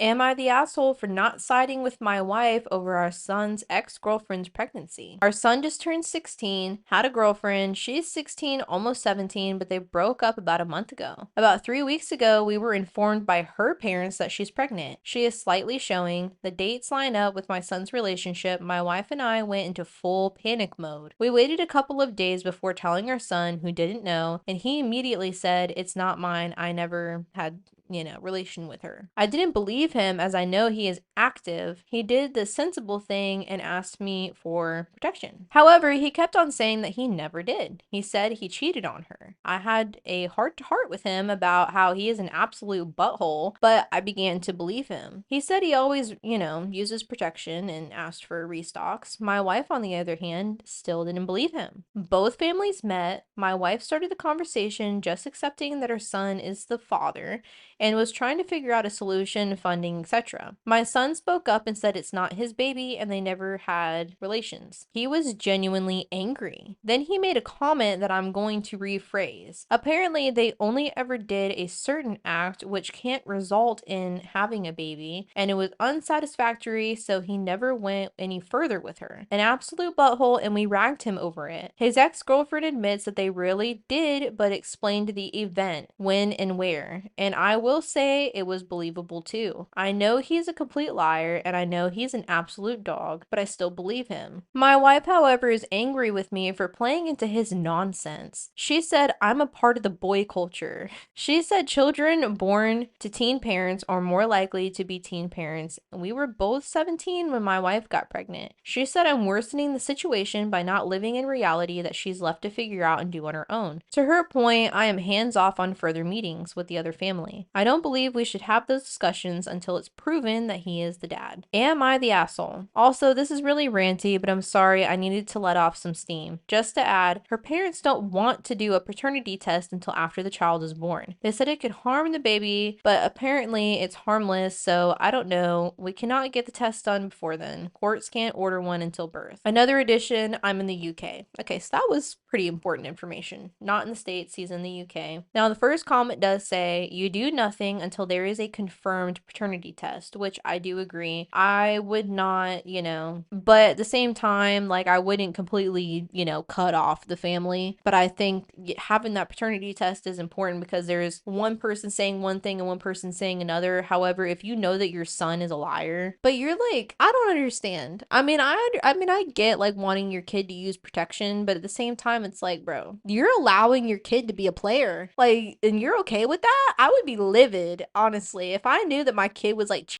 Am I the asshole for not siding with my wife over our son's ex-girlfriend's pregnancy? Our son just turned 16, had a girlfriend. She's 16, almost 17, but they broke up about a month ago. About 3 weeks ago, we were informed by her parents that she's pregnant. She is slightly showing. The dates line up with my son's relationship. My wife and I went into full panic mode. We waited a couple of days before telling our son, who didn't know, and he immediately said, "It's not mine. I never had relation with her." I didn't believe him as I know he is active. He did the sensible thing and asked me for protection. However, he kept on saying that he never did. He said he cheated on her. I had a heart to heart with him about how he is an absolute butthole, but I began to believe him. He said he always, uses protection and asked for restocks. My wife, on the other hand, still didn't believe him. Both families met. My wife started the conversation just accepting that her son is the father and was trying to figure out a solution, funding, etc. My son spoke up and said it's not his baby and they never had relations. He was genuinely angry. Then he made a comment that I'm going to rephrase. Apparently, they only ever did a certain act which can't result in having a baby, and it was unsatisfactory, so he never went any further with her. An absolute butthole, and we ragged him over it. His ex-girlfriend admits that they really did, but explained the event, when and where, and I will say it was believable too. I know he's a complete liar, and I know he's an absolute dog, but I still believe him. My wife, however, is angry with me for playing into his nonsense. She said I'm a part of the boy culture. She said children born to teen parents are more likely to be teen parents. We were both 17 when my wife got pregnant. She said I'm worsening the situation by not living in reality that she's left to figure out and do on her own. To her point, I am hands off on further meetings with the other family. I don't believe we should have those discussions until it's proven that he is the dad. Am I the asshole? Also, this is really ranty, but I'm sorry, I needed to let off some steam. Just to add, her parents don't want to do a paternity test until after the child is born. They said it could harm the baby, but apparently it's harmless, so I don't know. We cannot get the test done before then. Courts can't order one until birth. Another addition, I'm in the UK. Okay, so that was pretty important information. Not in the States, he's in the UK. Now, the first comment does say, you do nothing until there is a confirmed paternity test, which I do agree. I would not, but at the same time, like, I wouldn't completely, cut off the family. But I think having that paternity test is important because there's one person saying one thing and one person saying another. However, if you know that your son is a liar, but you're like, I don't understand. I get like wanting your kid to use protection, but at the same time, it's like, bro, you're allowing your kid to be a player, like, and you're okay with that? I would be livid, honestly, if I knew that my kid was like